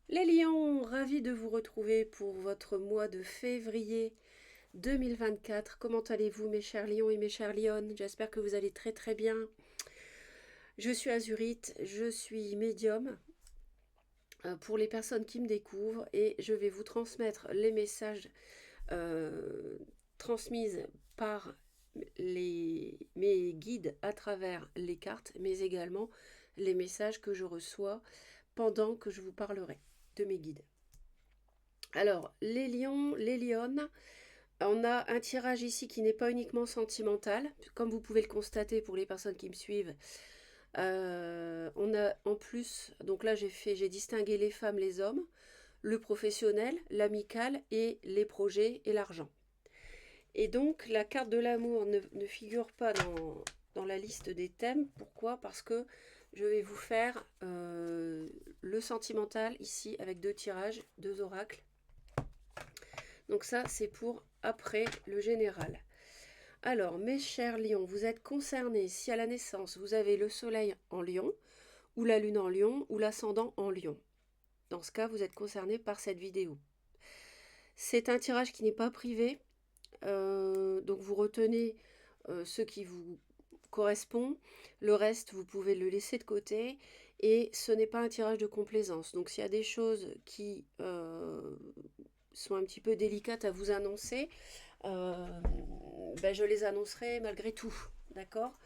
Les lions, ravis de vous retrouver pour votre mois de février 2024. Comment allez-vous mes chers lions et mes chères lionnes? J'espère que vous allez très très bien. Je suis Azurite, je suis médium pour les personnes qui me découvrent et je vais vous transmettre les messages euh, transmis par mes guides à travers les cartes, mais également les messages que je reçois pendant que je vous parlerai de mes guides. Alors, les lions, les lionnes, on a un tirage ici qui n'est pas uniquement sentimental, comme vous pouvez le constater pour les personnes qui me suivent. On a en plus, donc là j'ai distingué les femmes, les hommes, le professionnel, l'amical et les projets et l'argent. Et donc la carte de l'amour ne figure pas dans la liste des thèmes. Pourquoi? Parce que je vais vous faire le sentimental ici avec deux tirages, deux oracles. Donc ça, c'est pour après le général. Alors, mes chers lions, vous êtes concernés si à la naissance, vous avez le soleil en lion, ou la lune en lion, ou l'ascendant en lion. Dans ce cas, vous êtes concernés par cette vidéo. C'est un tirage qui n'est pas privé, donc vous retenez ce qui vous correspond. Le reste, vous pouvez le laisser de côté. Et ce n'est pas un tirage de complaisance. Donc s'il y a des choses qui sont un petit peu délicates à vous annoncer, je les annoncerai malgré tout. D'accord?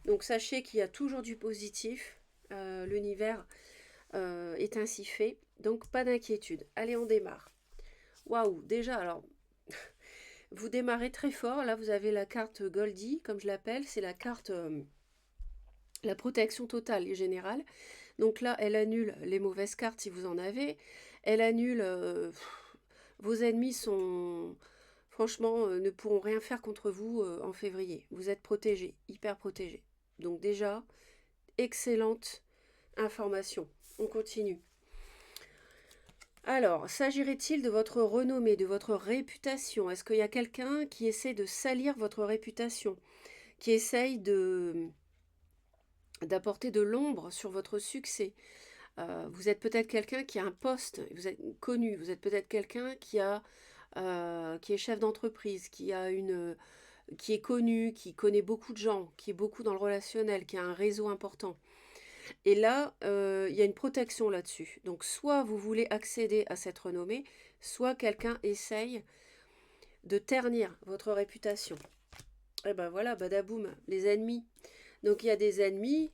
Donc sachez qu'il y a toujours du positif. L'univers est ainsi fait. Donc pas d'inquiétude. Allez, on démarre. Waouh, déjà, alors, vous démarrez très fort. Là, vous avez la carte Goldie, comme je l'appelle. C'est la carte la protection totale et générale. Donc là, elle annule les mauvaises cartes si vous en avez. Elle annule... vos ennemis sont... Franchement, ne pourront rien faire contre vous en février. Vous êtes protégés, hyper protégés. Donc déjà, excellente information. On continue. Alors, s'agirait-il de votre renommée, de votre réputation? Est-ce qu'il y a quelqu'un qui essaie de salir votre réputation? Qui essaye d'apporter de l'ombre sur votre succès? Vous êtes peut-être quelqu'un qui a un poste, vous êtes connu, vous êtes peut-être quelqu'un qui est chef d'entreprise, qui est connu, qui connaît beaucoup de gens, qui est beaucoup dans le relationnel, qui a un réseau important. Et là, il y a une protection là-dessus. Donc soit vous voulez accéder à cette renommée, soit quelqu'un essaye de ternir votre réputation. Et ben voilà, badaboum, les ennemis. Donc il y a des ennemis,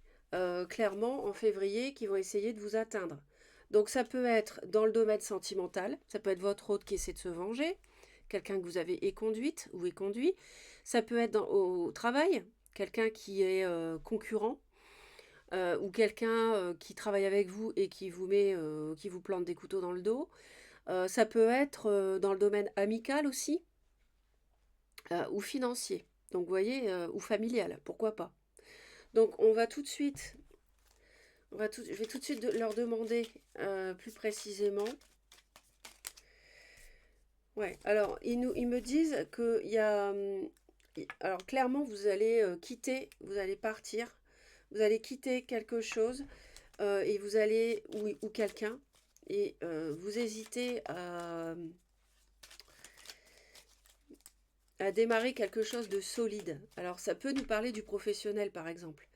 clairement, en février, qui vont essayer de vous atteindre. Donc ça peut être dans le domaine sentimental, ça peut être votre hôte qui essaie de se venger, quelqu'un que vous avez éconduite ou éconduit. Ça peut être au travail, quelqu'un qui est concurrent, ou quelqu'un qui travaille avec vous et qui vous plante des couteaux dans le dos. Ça peut être dans le domaine amical aussi, ou financier. Donc vous voyez, ou familial, pourquoi pas. Donc on va tout de suite, je vais tout de suite leur demander plus précisément. Ouais, alors ils me disent que il y a, alors clairement vous allez quitter, vous allez partir, vous allez quitter quelque chose et vous allez ou quelqu'un et vous hésitez à démarrer quelque chose de solide. Alors ça peut nous parler du professionnel par exemple.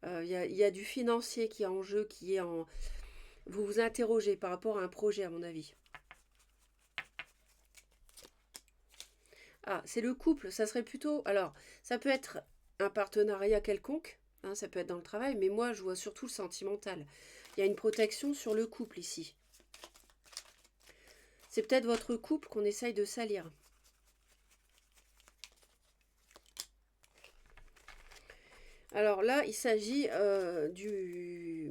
Y a du financier qui est en jeu, qui est en... Vous vous interrogez par rapport à un projet, à mon avis. Ah, c'est le couple, ça serait plutôt... Alors, ça peut être un partenariat quelconque, hein, ça peut être dans le travail, mais moi, je vois surtout le sentimental. Il y a une protection sur le couple ici. C'est peut-être votre couple qu'on essaye de salir. Alors là, il s'agit du...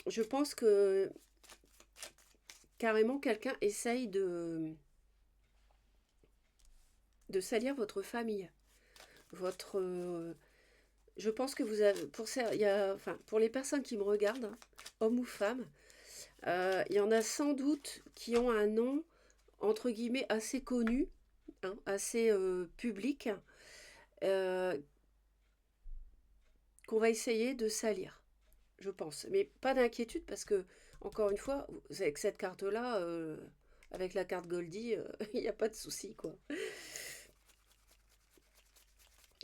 Je pense que carrément quelqu'un essaye de salir votre famille. Votre... je pense que vous avez... Pour, ça, il y a, enfin, pour les personnes qui me regardent, hein, hommes ou femmes, il y en a sans doute qui ont un nom, entre guillemets, assez connu, hein, assez public, euh, qu'on va essayer de salir, je pense. Mais pas d'inquiétude parce que, Encore une fois, avec cette carte-là, avec la carte Goldie, il n'y a pas de souci, quoi.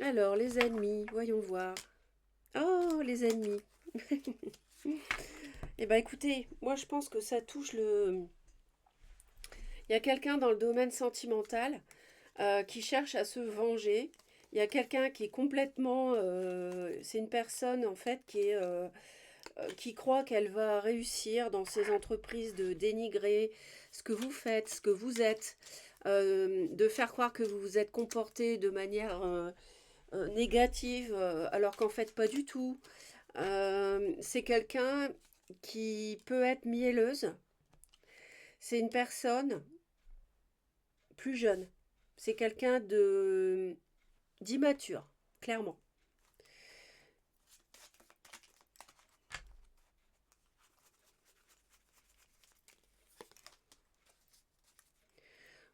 Alors, les ennemis, voyons voir. Oh, les ennemis. Eh ben écoutez, moi je pense que ça touche le... Il y a quelqu'un dans le domaine sentimental qui cherche à se venger. Il y a quelqu'un qui est complètement... c'est une personne en fait qui croit qu'elle va réussir dans ses entreprises de dénigrer ce que vous faites, ce que vous êtes, de faire croire que vous vous êtes comporté de manière négative alors qu'en fait pas du tout. C'est quelqu'un qui peut être mielleuse. C'est une personne plus jeune. C'est quelqu'un de d'immature, clairement.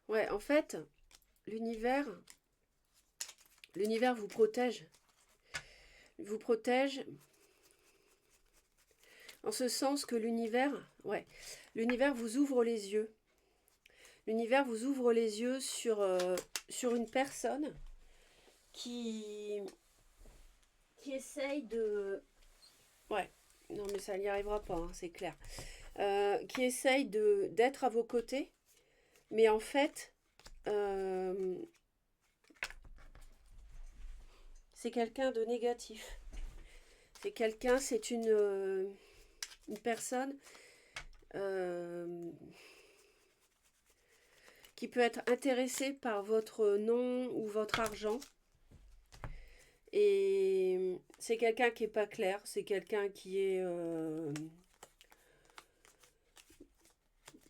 Ouais, en fait, l'univers, l'univers vous protège. Vous protège en ce sens que l'univers, ouais, l'univers vous ouvre les yeux. L'univers vous ouvre les yeux sur une personne qui, qui essaye de... Ouais, non mais ça n'y arrivera pas, hein, c'est clair. Qui essaye d'être à vos côtés, mais en fait, euh, c'est quelqu'un de négatif. C'est quelqu'un, c'est une personne euh, qui peut être intéressée par votre nom ou votre argent. Et c'est quelqu'un qui est pas clair, c'est quelqu'un qui est...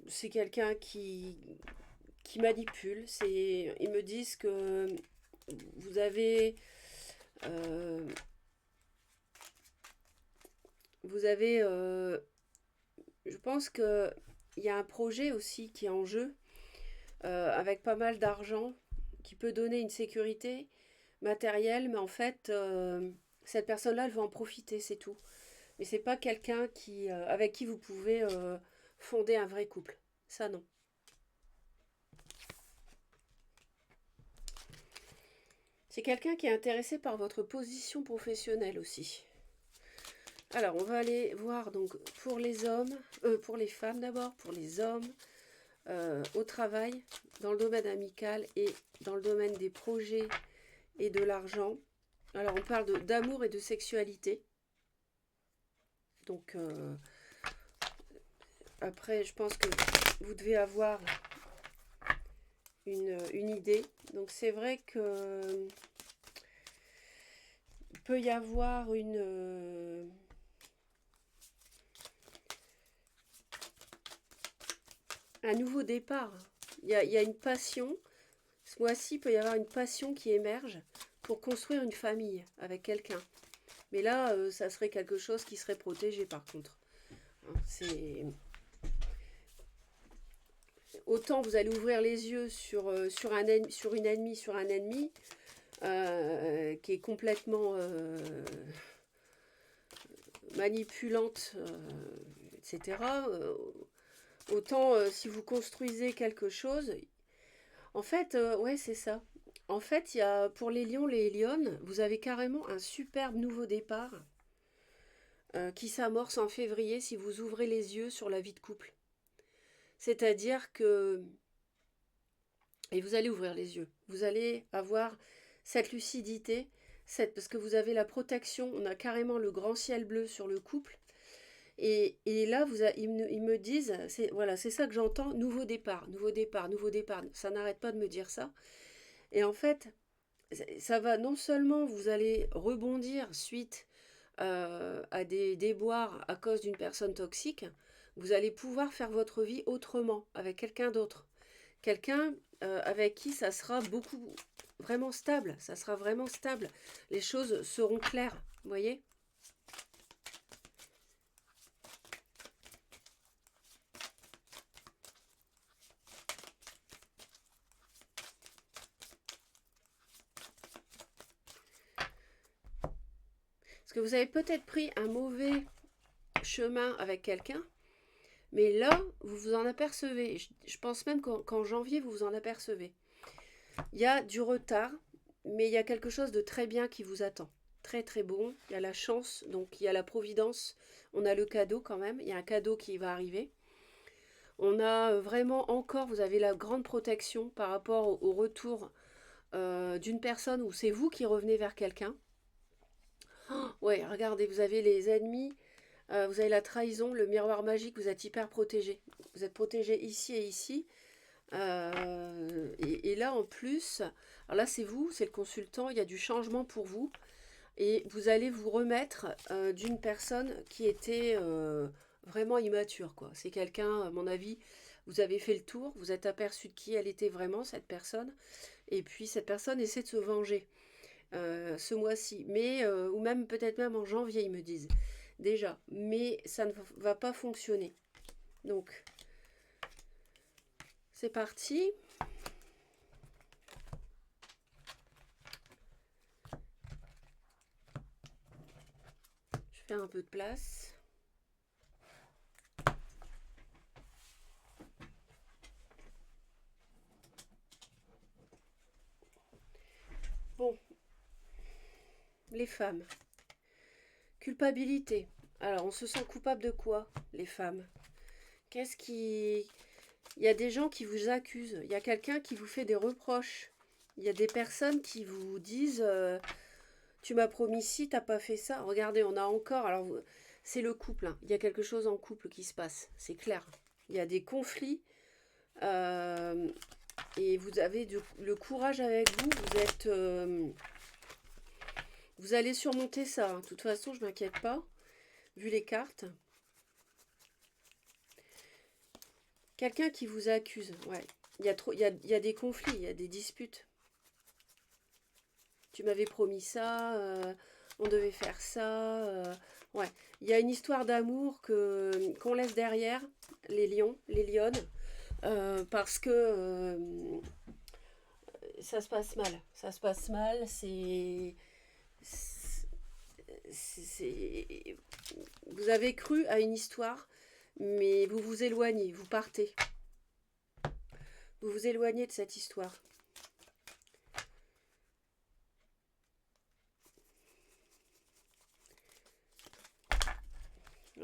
c'est quelqu'un qui manipule. Ils me disent que vous avez... euh, vous avez... je pense que il y a un projet aussi qui est en jeu, avec pas mal d'argent, qui peut donner une sécurité matérielle, mais en fait, cette personne-là, elle va en profiter, c'est tout. Mais c'est pas quelqu'un avec qui vous pouvez fonder un vrai couple. Ça, non. C'est quelqu'un qui est intéressé par votre position professionnelle aussi. Alors, on va aller voir donc pour les hommes, pour les femmes d'abord, pour les hommes, au travail, dans le domaine amical et dans le domaine des projets et de l'argent. Alors, on parle d'amour et de sexualité. Donc, après, je pense que vous devez avoir une idée. Donc, c'est vrai que il peut y avoir un nouveau départ. Il y a une passion. Ce mois-ci, il peut y avoir une passion qui émerge pour construire une famille avec quelqu'un. Mais là, ça serait quelque chose qui serait protégé par contre. C'est... Autant vous allez ouvrir les yeux sur une ennemie, sur un ennemi qui est complètement manipulante, etc. Autant si vous construisez quelque chose, en fait, ouais, c'est ça. En fait, il y a, pour les lions, les lionnes, vous avez carrément un superbe nouveau départ qui s'amorce en février si vous ouvrez les yeux sur la vie de couple. C'est-à-dire que... Et vous allez ouvrir les yeux. Vous allez avoir cette lucidité, parce que vous avez la protection, on a carrément le grand ciel bleu sur le couple. Et là, ils me disent, voilà, c'est ça que j'entends, nouveau départ, nouveau départ, nouveau départ. Ça n'arrête pas de me dire ça. Et en fait, ça va non seulement vous allez rebondir suite à des déboires à cause d'une personne toxique, vous allez pouvoir faire votre vie autrement, avec quelqu'un d'autre. Quelqu'un avec qui ça sera beaucoup, vraiment stable, ça sera vraiment stable. Les choses seront claires, vous voyez ? Parce que vous avez peut-être pris un mauvais chemin avec quelqu'un, Mais là, vous vous en apercevez. Je pense même qu'en janvier, vous vous en apercevez. Il y a du retard, mais il y a quelque chose de très bien qui vous attend. Très très bon. Il y a la chance, donc il y a la providence. On a le cadeau quand même. Il y a un cadeau qui va arriver. On a vraiment encore, vous avez la grande protection par rapport au retour d'une personne où c'est vous qui revenez vers quelqu'un. Oh, ouais, regardez, vous avez les ennemis, vous avez la trahison, le miroir magique, vous êtes hyper protégé. Vous êtes protégé ici et ici. Et là en plus, alors là c'est vous, c'est le consultant, il y a du changement pour vous. Et vous allez vous remettre d'une personne qui était vraiment immature, quoi. C'est quelqu'un, à mon avis, vous avez fait le tour, vous êtes aperçu de qui elle était vraiment, cette personne. Et puis cette personne essaie de se venger ce mois-ci. Mais, ou même peut-être même en janvier, ils me disent. Déjà. Mais ça ne va pas fonctionner. Donc, c'est parti. Je fais un peu de place. Bon, les femmes. Culpabilité. Alors, on se sent coupable de quoi, les femmes? Qu'est-ce qui... Il y a des gens qui vous accusent. Il y a quelqu'un qui vous fait des reproches. Il y a des personnes qui vous disent tu m'as promis ci, t'as pas fait ça. Regardez, on a encore... Alors, c'est le couple. Hein. Il y a quelque chose en couple qui se passe. C'est clair. Il y a des conflits. euh, et vous avez le courage avec vous. Vous êtes... vous allez surmonter ça. Hein. De toute façon, je m'inquiète pas. Vu les cartes. Quelqu'un qui vous accuse, ouais. Il y a des conflits, il y a des disputes. Tu m'avais promis ça, on devait faire ça. Ouais, il y a une histoire d'amour qu'on laisse derrière, les lions, les lionnes, parce que ça se passe mal. Ça se passe mal, c'est- Vous avez cru à une histoire, mais vous vous éloignez, vous partez. Vous vous éloignez de cette histoire.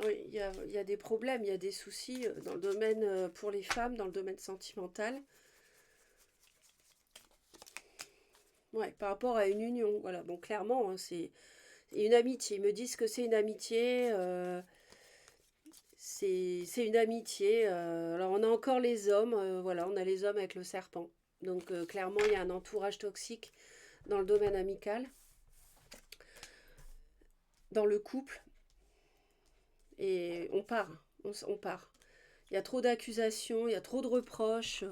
Oui, il y a des problèmes, il y a des soucis dans le domaine pour les femmes, dans le domaine sentimental. Ouais, par rapport à une union. Voilà, bon, clairement, hein, c'est une amitié. Ils me disent que c'est une amitié. C'est une amitié. Alors, on a encore les hommes. Voilà, on a les hommes avec le serpent. Donc, clairement, il y a un entourage toxique dans le domaine amical, dans le couple. Et on part. On part. Il y a trop d'accusations, il y a trop de reproches.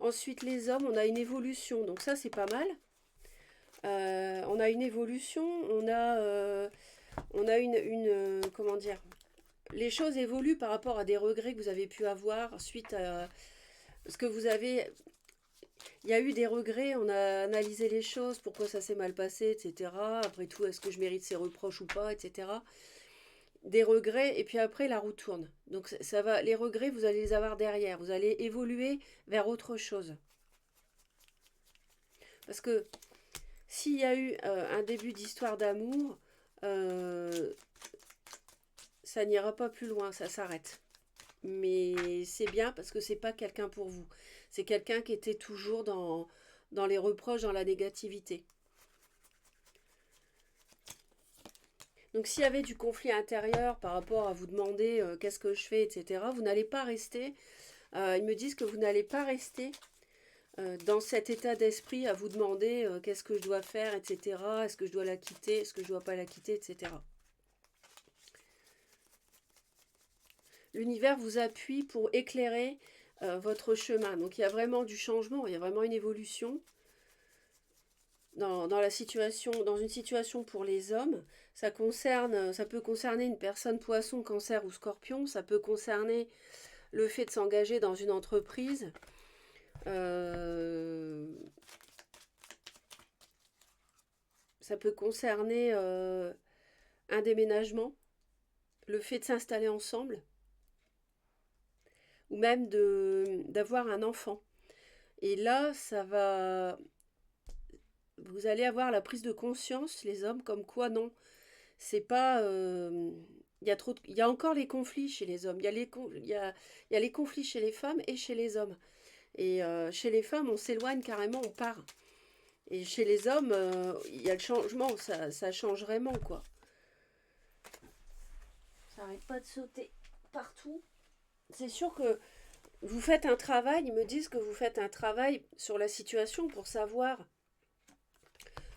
Ensuite, les hommes, on a une évolution. Donc ça, c'est pas mal. On a une évolution, on a comment dire, les choses évoluent par rapport à des regrets que vous avez pu avoir suite à ce que vous avez. Il y a eu des regrets, on a analysé les choses, pourquoi ça s'est mal passé, etc. Après tout, est-ce que je mérite ces reproches ou pas, etc. Des regrets, et puis après, la roue tourne. Donc ça va, les regrets, vous allez les avoir derrière. Vous allez évoluer vers autre chose. Parce que s'il y a eu un début d'histoire d'amour, euh, ça n'ira pas plus loin, ça s'arrête. Mais c'est bien parce que c'est pas quelqu'un pour vous. C'est quelqu'un qui était toujours dans les reproches, dans la négativité. Donc s'il y avait du conflit intérieur par rapport à vous demander qu'est-ce que je fais, etc., vous n'allez pas rester. Ils me disent que vous n'allez pas rester dans cet état d'esprit à vous demander qu'est-ce que je dois faire, etc. Est-ce que je dois la quitter, est-ce que je dois pas la quitter, etc. L'univers vous appuie pour éclairer votre chemin. Donc il y a vraiment du changement, il y a vraiment une évolution dans la situation, dans une situation pour les hommes. Ça peut concerner une personne poisson, cancer ou scorpion. Ça peut concerner le fait de s'engager dans une entreprise. Euh, Ça peut concerner un déménagement, le fait de s'installer ensemble. ou même d'avoir un enfant. Et là, vous allez avoir la prise de conscience, les hommes, comme quoi non, c'est pas, il y a encore les conflits chez les hommes. Il y a les conflits chez les femmes et chez les hommes. Et chez les femmes, on s'éloigne carrément, on part. Et chez les hommes, il y a le changement, ça change vraiment, quoi. Ça arrête pas de sauter partout. C'est sûr que vous faites un travail, ils me disent que vous faites un travail sur la situation pour savoir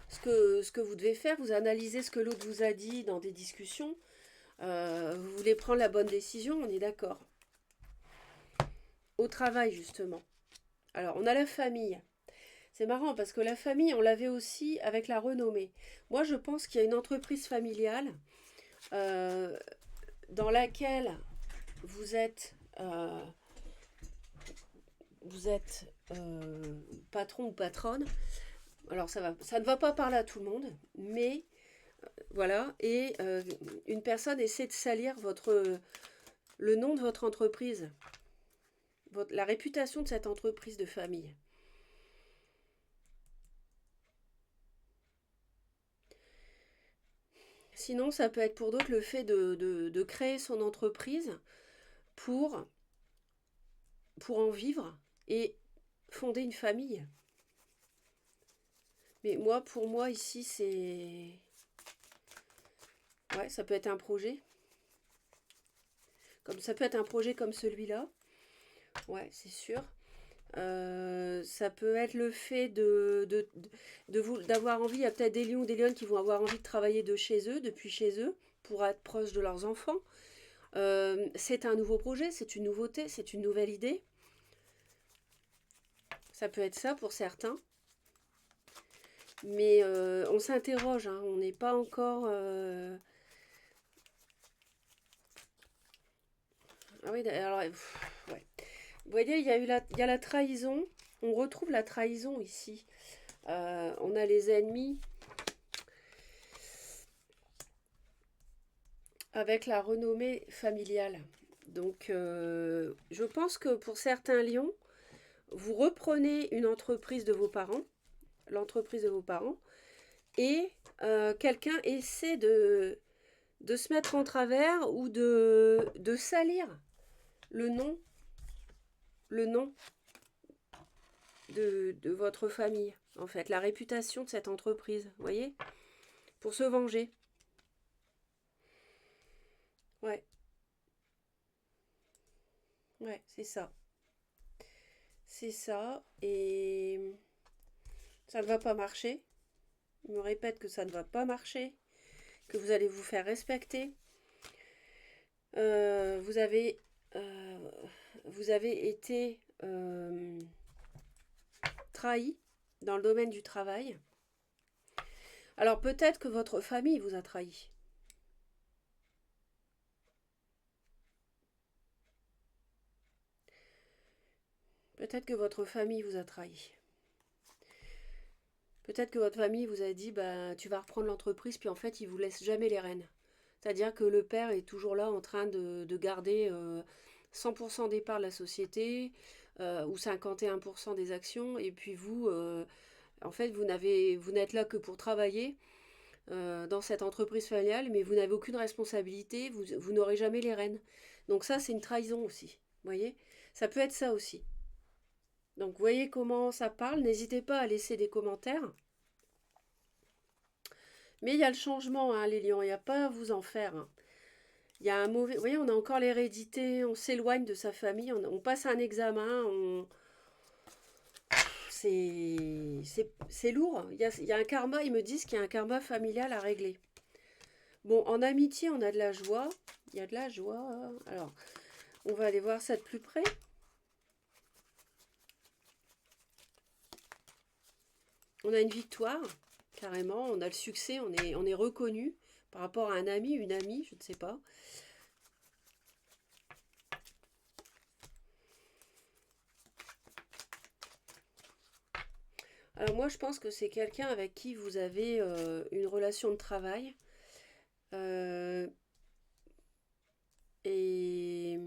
ce que vous devez faire. Vous analysez ce que l'autre vous a dit dans des discussions. Vous voulez prendre la bonne décision, on est d'accord. Au travail, justement. Alors, on a la famille. C'est marrant parce que la famille, on l'avait aussi avec la renommée. Moi, je pense qu'il y a une entreprise familiale euh, dans laquelle vous êtes, euh, vous êtes patron ou patronne. Alors, ça ne va pas parler à tout le monde, mais voilà. Et une personne essaie de salir le nom de votre entreprise, la réputation de cette entreprise de famille. Sinon, ça peut être pour d'autres le fait de créer son entreprise pour, pour en vivre et fonder une famille. Mais moi, pour moi, ici, c'est... Ouais, ça peut être un projet. Comme, ça peut être un projet comme celui-là. Ouais, c'est sûr. Ça peut être le fait d'avoir envie, il y a peut-être des lions ou des lionnes qui vont avoir envie de travailler de chez eux, depuis chez eux, pour être proche de leurs enfants. C'est un nouveau projet, c'est une nouveauté, c'est une nouvelle idée. Ça peut être ça pour certains. Mais on s'interroge, hein, on n'est pas encore... Ah oui, alors, ouais. Vous voyez, il y a la trahison. On retrouve la trahison ici. On a les ennemis avec la renommée familiale. Donc, je pense que pour certains lions, vous reprenez une entreprise de vos parents, l'entreprise de vos parents, et quelqu'un essaie de se mettre en travers ou de salir le nom, le nom de votre famille, en fait, la réputation de cette entreprise, vous voyez, pour se venger. Ouais, ouais, c'est ça. C'est ça, et ça ne va pas marcher. Il me répète que ça ne va pas marcher, que vous allez vous faire respecter. Euh, vous avez, euh, vous avez été trahi dans le domaine du travail. Alors peut-être que votre famille vous a trahi. Peut-être que votre famille vous a trahi. Peut-être que votre famille vous a dit bah tu vas reprendre l'entreprise, puis en fait il vous laisse jamais les rênes. C'est-à-dire que le père est toujours là en train de garder 100% des parts de la société ou 51% des actions, et puis vous, en fait, vous n'êtes là que pour travailler dans cette entreprise familiale, mais vous n'avez aucune responsabilité, vous n'aurez jamais les rênes. Donc ça, c'est une trahison aussi. Vous voyez, ça peut être ça aussi. Donc vous voyez comment ça parle. N'hésitez pas à laisser des commentaires. Mais il y a le changement, hein, les lions. Il n'y a pas à vous en faire, hein. Il y a un mauvais... Vous voyez, on a encore l'hérédité, on s'éloigne de sa famille, on passe un examen, c'est lourd. Il y a un karma, ils me disent qu'il y a un karma familial à régler. Bon, en amitié, on a de la joie. Il y a de la joie. Alors, on va aller voir ça de plus près. On a une victoire, carrément. On a le succès, on est reconnu par rapport à un ami, une amie, je ne sais pas. Alors moi, je pense que c'est quelqu'un avec qui vous avez une relation de travail. Euh, et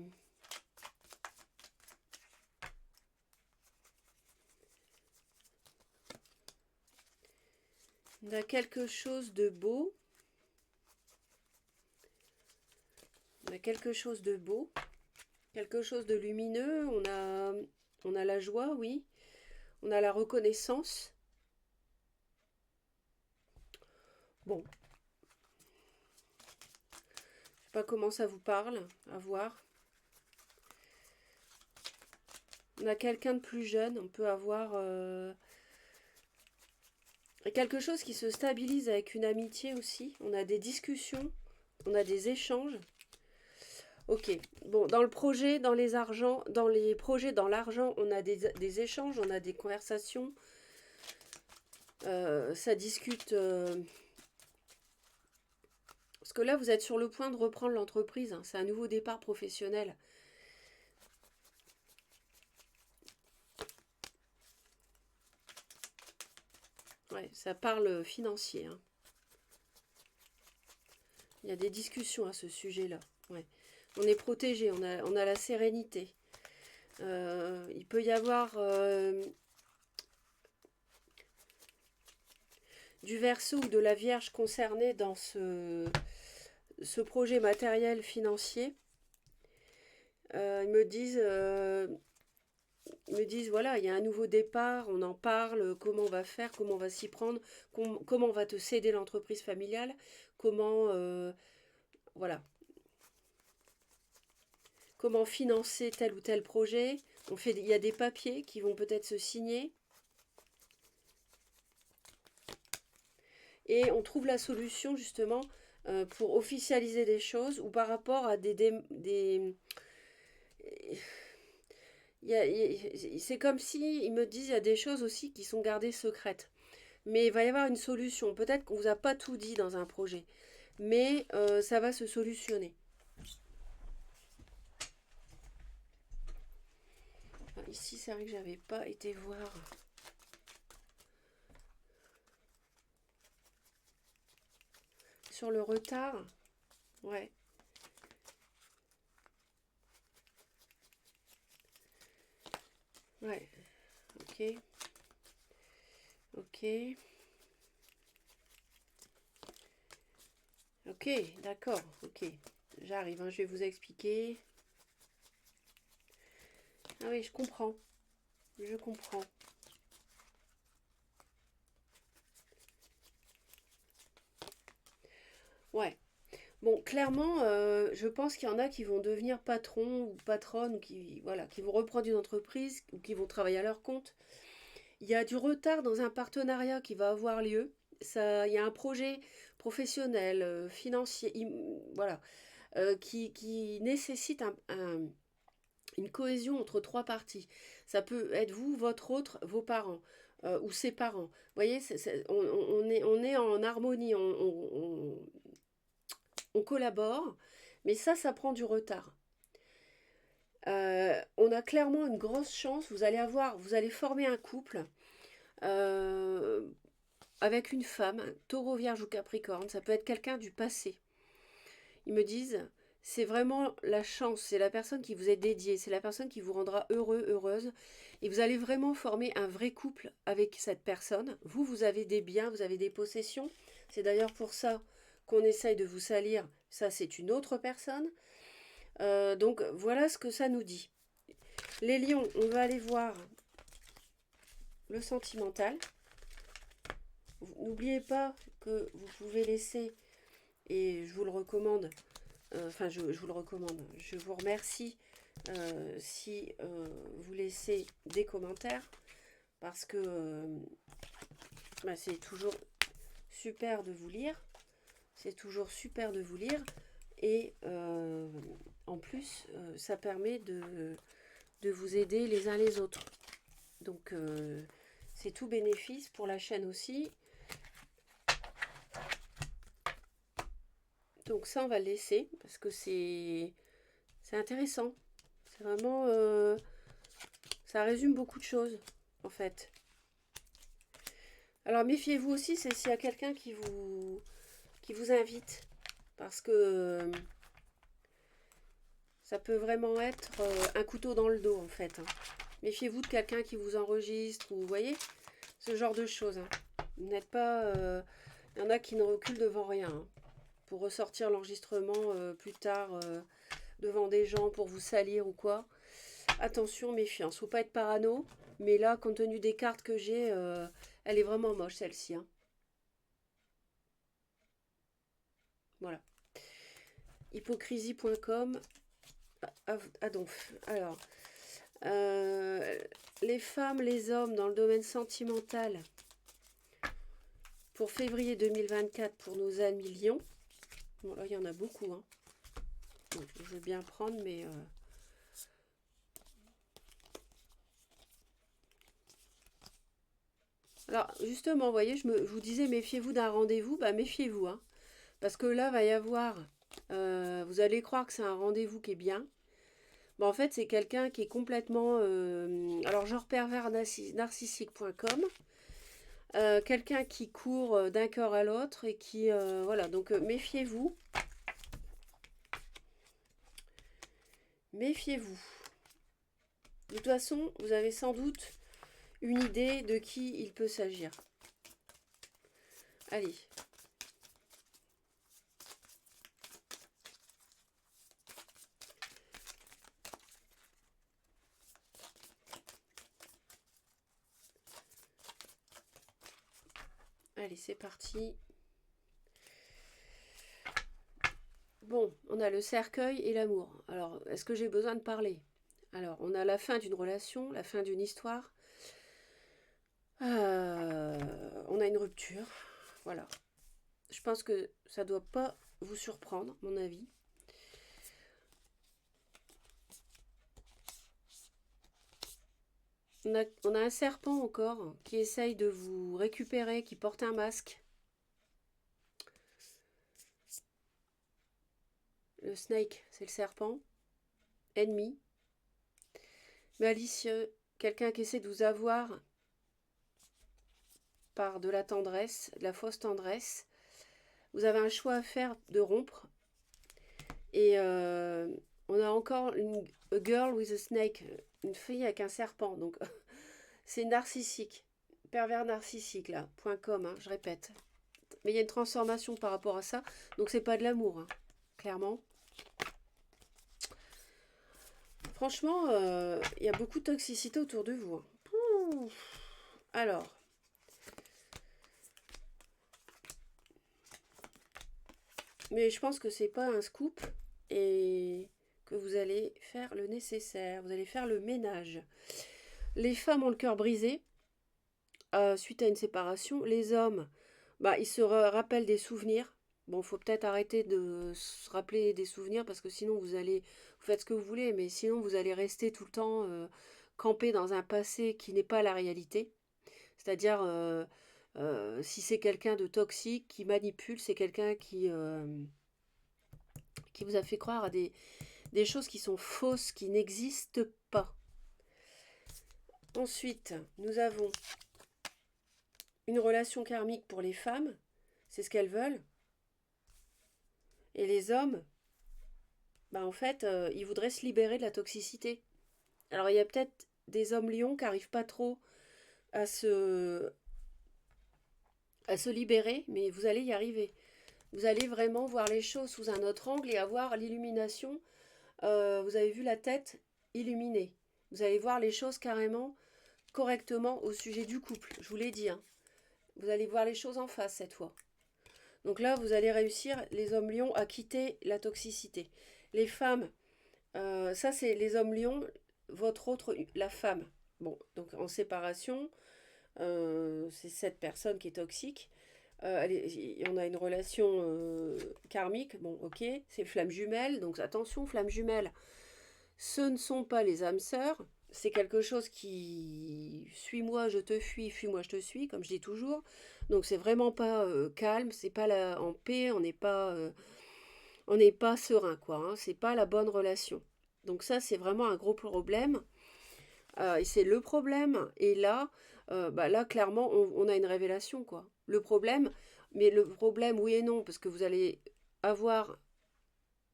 On a quelque chose de beau. On a quelque chose de beau. Quelque chose de lumineux. On a la joie, oui. On a la reconnaissance. Bon. Je sais pas comment ça vous parle. À voir. On a quelqu'un de plus jeune. On peut avoir quelque chose qui se stabilise avec une amitié aussi. On a des discussions. On a des échanges. Ok, bon, dans le projet, dans les projets, dans l'argent, on a des échanges, on a des conversations, ça discute. Parce que là, vous êtes sur le point de reprendre l'entreprise, hein, c'est un nouveau départ professionnel. Ouais, ça parle financier, hein. Il y a des discussions à ce sujet-là. Ouais. On est protégé, on a la sérénité. Il peut y avoir du Verseau ou de la Vierge concernée dans ce projet matériel financier. Ils me disent, voilà, il y a un nouveau départ, on en parle, comment on va faire, comment on va s'y prendre, comment on va te céder l'entreprise familiale, comment, voilà, comment financer tel ou tel projet. Il y a des papiers qui vont peut-être se signer. Et on trouve la solution justement pour officialiser des choses ou par rapport à c'est comme si ils me disent il y a des choses aussi qui sont gardées secrètes. Mais il va y avoir une solution. Peut-être qu'on vous a pas tout dit dans un projet. Mais ça va se solutionner. Enfin, ici, c'est vrai que j'avais pas été voir. Sur le retard. Ouais. Ouais. Ok. Ok. Ok, d'accord. Ok. J'arrive, hein, je vais vous expliquer. Ah oui, je comprends. Je comprends. Ouais. Bon, clairement, je pense qu'il y en a qui vont devenir patrons ou patronnes, ou qui, voilà, qui vont reprendre une entreprise, ou qui vont travailler à leur compte. Il y a du retard dans un partenariat qui va avoir lieu. Ça, il y a un projet professionnel, financier, voilà, qui nécessite une cohésion entre trois parties. Ça peut être vous, votre autre, vos parents. Ou ses parents. Vous voyez, on est en harmonie, on collabore, mais ça prend du retard. On a clairement une grosse chance, vous allez former un couple euh, avec une femme, taureau, vierge ou capricorne, ça peut être quelqu'un du passé. Ils me disent, c'est vraiment la chance, c'est la personne qui vous est dédiée, c'est la personne qui vous rendra heureux, heureuse, et vous allez vraiment former un vrai couple avec cette personne. Vous avez des biens, vous avez des possessions, c'est d'ailleurs pour ça qu'on essaye de vous salir, ça c'est une autre personne. Donc voilà ce que ça nous dit. Les lions, on va aller voir le sentimental. N'oubliez pas que vous pouvez laisser, et je vous le recommande, je vous le recommande, je vous remercie si vous laissez des commentaires, parce que c'est toujours super de vous lire. C'est toujours super de vous lire. Et en plus, ça permet de vous aider les uns les autres. Donc, c'est tout bénéfice pour la chaîne aussi. Donc ça, on va le laisser parce que c'est intéressant. C'est vraiment... ça résume beaucoup de choses, en fait. Alors, méfiez-vous aussi, c'est s'il y a quelqu'un qui vous invite. Parce que ça peut vraiment être un couteau dans le dos, en fait. Hein. Méfiez-vous de quelqu'un qui vous enregistre, ou vous voyez, ce genre de choses. Hein. Vous n'êtes pas... Il y en a qui ne reculent devant rien, hein, pour ressortir l'enregistrement plus tard devant des gens pour vous salir ou quoi. Attention, méfiance. Faut pas être parano. Mais là, compte tenu des cartes que j'ai, elle est vraiment moche celle-ci, hein. Voilà. Hypocrisie.com. Ah donc, alors, euh, les femmes, les hommes dans le domaine sentimental pour février 2024 pour nos amis lions. Bon, là, il y en a beaucoup, hein. Donc, je veux bien prendre, mais... Alors, justement, vous voyez, je vous disais, méfiez-vous d'un rendez-vous. Bah, méfiez-vous, hein. Parce que là, va y avoir... vous allez croire que c'est un rendez-vous qui est bien. Bah, en fait, c'est quelqu'un qui est complètement... alors, genre pervers narcissique.com. Quelqu'un qui court d'un cœur à l'autre et qui... voilà, donc méfiez-vous. Méfiez-vous. De toute façon, vous avez sans doute une idée de qui il peut s'agir. Allez. Allez, c'est parti. Bon, on a le cercueil et l'amour. Alors, est-ce que j'ai besoin de parler? Alors, on a la fin d'une relation, la fin d'une histoire. On a une rupture. Voilà. Je pense que ça ne doit pas vous surprendre, mon avis. On a un serpent encore qui essaye de vous récupérer, qui porte un masque. Le snake, c'est le serpent. Ennemi. Malicieux. Quelqu'un qui essaie de vous avoir par de la tendresse, de la fausse tendresse. Vous avez un choix à faire de rompre. Et on a encore a girl with a snake, une fille avec un serpent. Donc c'est narcissique, pervers narcissique là, .com, hein, je répète. Mais il y a une transformation par rapport à ça. Donc c'est pas de l'amour, hein, clairement. Franchement, il y a beaucoup de toxicité autour de vous, hein. Alors. Mais je pense que c'est pas un scoop et que vous allez faire le nécessaire. Vous allez faire le ménage. Les femmes ont le cœur brisé suite à une séparation. Les hommes, bah, ils se rappellent des souvenirs. Bon, faut peut-être arrêter de se rappeler des souvenirs parce que sinon vous faites ce que vous voulez, mais sinon vous allez rester tout le temps campé dans un passé qui n'est pas la réalité. C'est-à-dire, si c'est quelqu'un de toxique, qui manipule, c'est quelqu'un qui vous a fait croire à des choses qui sont fausses, qui n'existent pas. Ensuite, nous avons une relation karmique pour les femmes, c'est ce qu'elles veulent. Et les hommes, bah en fait, ils voudraient se libérer de la toxicité. Alors il y a peut-être des hommes lions qui n'arrivent pas trop à se libérer, mais vous allez y arriver. Vous allez vraiment voir les choses sous un autre angle et avoir l'illumination. Vous avez vu la tête illuminée. Vous allez voir les choses carrément correctement au sujet du couple. Je vous l'ai dit, hein. Vous allez voir les choses en face cette fois. Donc là, vous allez réussir, les hommes lions, à quitter la toxicité. Les femmes, ça c'est les hommes lions, votre autre, la femme. Bon, donc en séparation, c'est cette personne qui est toxique. On a une relation karmique, bon ok, c'est flamme jumelle, donc attention, flamme jumelle, ce ne sont pas les âmes sœurs, c'est quelque chose qui suis-moi, je te fuis-moi, je te suis, comme je dis toujours. Donc c'est vraiment pas calme, c'est pas en paix, on n'est pas serein, quoi, hein, c'est pas la bonne relation. Donc ça, c'est vraiment un gros problème. Et c'est le problème. Et là, bah là clairement, on a une révélation, quoi. Le problème, mais le problème, oui et non, parce que vous allez avoir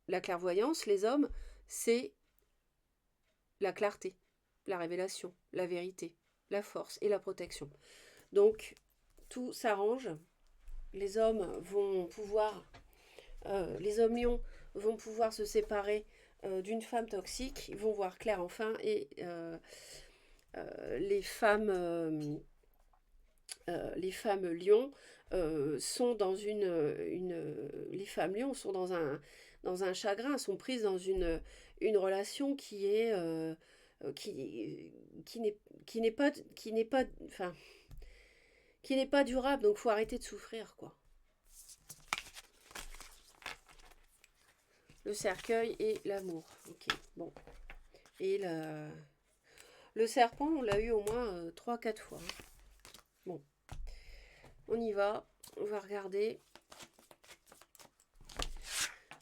la clairvoyance, les hommes, c'est la clarté, la révélation, la vérité, la force et la protection. Donc, tout s'arrange. Les hommes vont pouvoir, les hommes lions vont pouvoir se séparer d'une femme toxique. Ils vont voir clair enfin et les femmes lions sont dans les femmes lions sont dans un chagrin, sont prises dans une relation qui est qui n'est enfin qui n'est pas durable, donc faut arrêter de souffrir quoi. Le cercueil et l'amour. Ok, bon. Et le serpent, on l'a eu au moins 3-4 fois. Bon. On y va. On va regarder.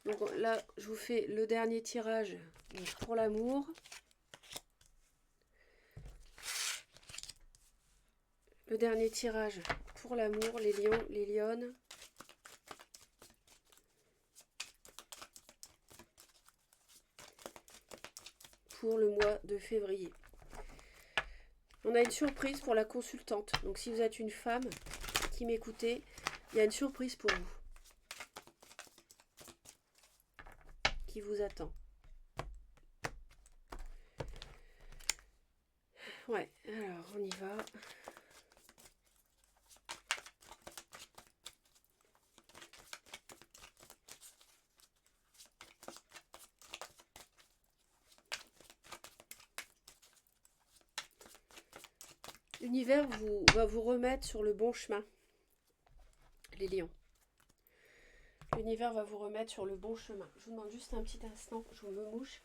Donc là, je vous fais le dernier tirage pour l'amour. Le dernier tirage pour l'amour, les lions, les lionnes. Pour le mois de février. On a une surprise pour la consultante. Donc si vous êtes une femme qui m'écoutez, il y a une surprise pour vous qui vous attend. Ouais, alors on y va. L'univers va vous remettre sur le bon chemin, les lions. L'univers va vous remettre sur le bon chemin. Je vous demande juste un petit instant, je me mouche.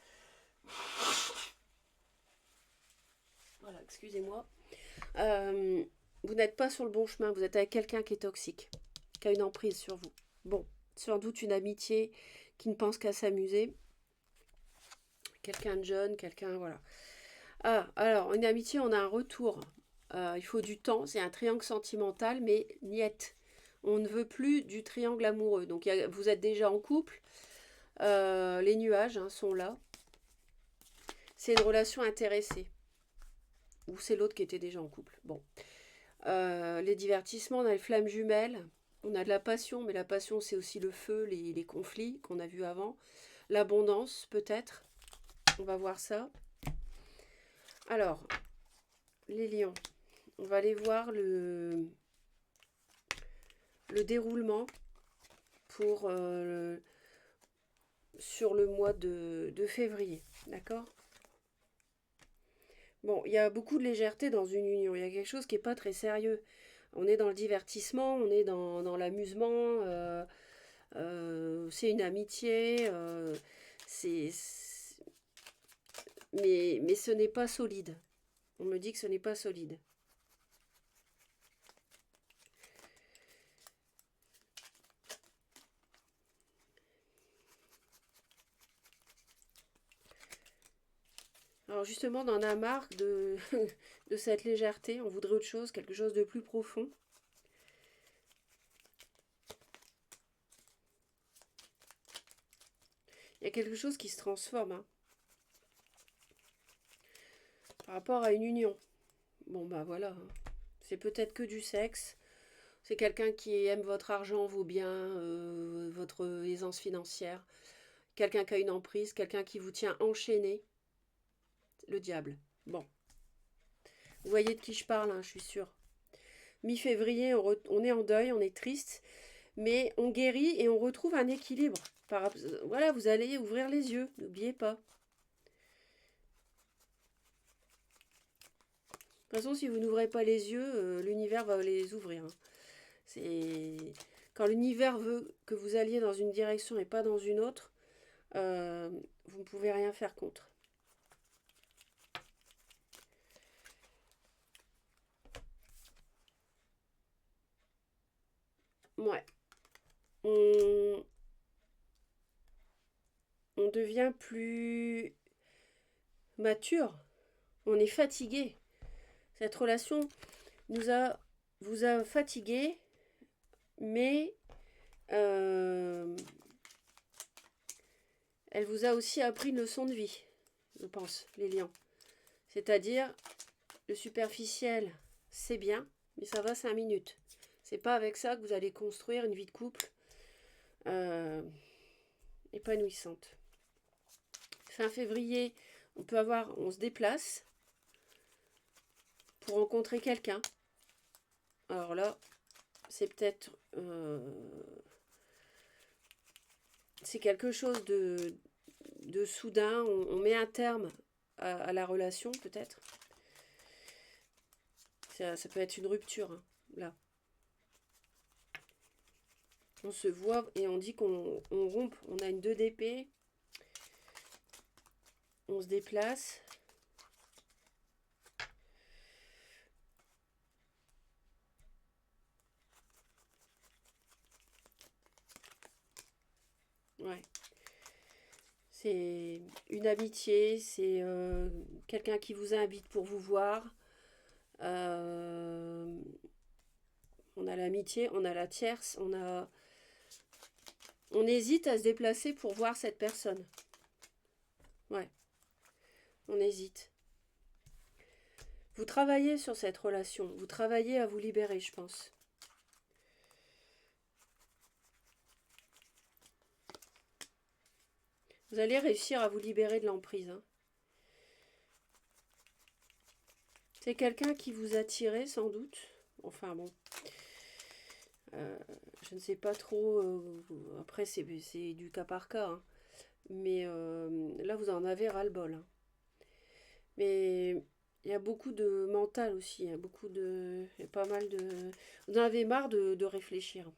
Voilà, excusez-moi. Vous n'êtes pas sur le bon chemin, vous êtes avec quelqu'un qui est toxique, qui a une emprise sur vous. Bon, sans doute une amitié qui ne pense qu'à s'amuser. Quelqu'un de jeune, quelqu'un, voilà. Ah, alors, une amitié, on a un retour. Il faut du temps, c'est un triangle sentimental, mais niette. On ne veut plus du triangle amoureux. Donc, vous êtes déjà en couple. Les nuages sont là. C'est une relation intéressée. Ou c'est l'autre qui était déjà en couple. Bon. Les divertissements, on a les flammes jumelles. On a de la passion, mais la passion, c'est aussi le feu, les conflits qu'on a vus avant. L'abondance, peut-être. On va voir ça. Alors, les lions. On va aller voir le déroulement pour sur le mois de février. D'accord ? Bon, il y a beaucoup de légèreté dans une union. Il y a quelque chose qui n'est pas très sérieux. On est dans le divertissement, on est dans l'amusement. C'est une amitié. Mais ce n'est pas solide. On me dit que ce n'est pas solide. Alors justement, on en a marre de, de cette légèreté. On voudrait autre chose, quelque chose de plus profond. Il y a quelque chose qui se transforme. Par rapport à une union. Bon, bah voilà. C'est peut-être que du sexe. C'est quelqu'un qui aime votre argent, vos biens, votre aisance financière. Quelqu'un qui a une emprise, quelqu'un qui vous tient enchaîné. Le diable. Bon. Vous voyez de qui je parle, je suis sûre. Mi-février, on est en deuil, on est triste, mais on guérit et on retrouve un équilibre. Voilà, vous allez ouvrir les yeux, n'oubliez pas. De toute façon, si vous n'ouvrez pas les yeux, l'univers va les ouvrir. C'est quand l'univers veut que vous alliez dans une direction et pas dans une autre, vous ne pouvez rien faire contre. Ouais. On devient plus mature. On est fatigué. Cette relation vous a fatigué, mais elle vous a aussi appris une leçon de vie, je pense, les lions. C'est-à-dire, le superficiel, c'est bien, mais ça va 5 minutes. C'est pas avec ça que vous allez construire une vie de couple épanouissante. Fin février, on se déplace pour rencontrer quelqu'un. Alors là, c'est peut-être... c'est quelque chose de soudain. On met un terme à la relation, peut-être. Ça peut être une rupture, hein, là. On se voit et on dit qu'on rompt. On a une 2 d'épée. On se déplace. Ouais. C'est une amitié, c'est quelqu'un qui vous invite pour vous voir. On a l'amitié, on a la tierce, on hésite à se déplacer pour voir cette personne. Ouais, on hésite. Vous travaillez sur cette relation, vous travaillez à vous libérer, je pense. Vous allez réussir à vous libérer de l'emprise. Hein. C'est quelqu'un qui vous a tiré, sans doute. Enfin bon. Je ne sais pas trop. Après, c'est du cas par cas. Hein. Mais là, vous en avez ras-le-bol. Hein. Mais il y a beaucoup de mental aussi. Il y a beaucoup de... Il y a pas mal de... Vous en avez marre de réfléchir.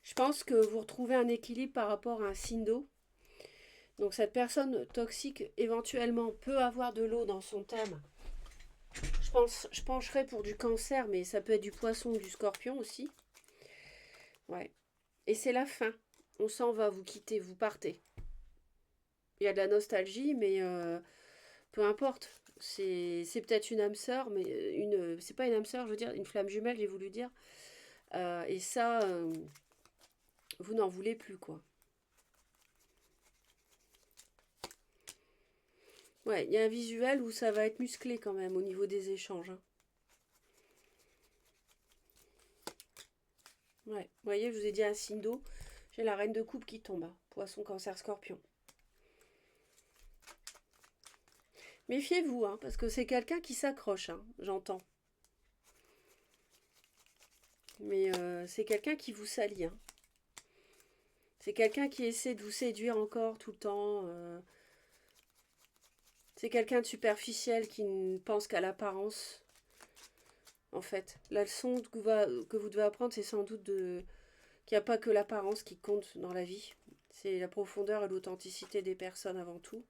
Je pense que vous retrouvez un équilibre par rapport à un signe d'eau. Donc cette personne toxique, éventuellement, peut avoir de l'eau dans son thème. Je pencherais pour du cancer, mais ça peut être du poisson ou du scorpion aussi. Ouais. Et c'est la fin. On s'en va, vous quittez, vous partez. Il y a de la nostalgie, mais peu importe. C'est peut-être une âme sœur, mais c'est pas une âme sœur, je veux dire, une flamme jumelle, j'ai voulu dire. Et ça, vous n'en voulez plus, quoi. Ouais, il y a un visuel où ça va être musclé quand même au niveau des échanges. Hein. Ouais, vous voyez, je vous ai dit un signe d'eau. J'ai la reine de coupe qui tombe. Hein. Poisson, cancer, scorpion. Méfiez-vous, hein, parce que c'est quelqu'un qui s'accroche, hein, j'entends. Mais c'est quelqu'un qui vous salit. Hein. C'est quelqu'un qui essaie de vous séduire encore tout le temps. C'est quelqu'un de superficiel qui ne pense qu'à l'apparence. En fait, la leçon que vous devez apprendre, c'est sans doute qu'il n'y a pas que l'apparence qui compte dans la vie. C'est la profondeur et l'authenticité des personnes avant tout.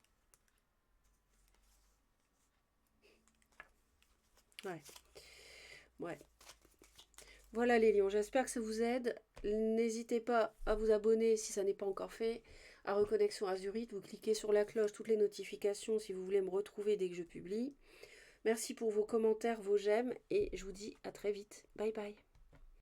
Ouais. Ouais. Voilà les lions, j'espère que ça vous aide. N'hésitez pas à vous abonner si ça n'est pas encore fait. À Reconnexion Azurite, vous cliquez sur la cloche, toutes les notifications si vous voulez me retrouver dès que je publie. Merci pour vos commentaires, vos j'aime et je vous dis à très vite. Bye bye.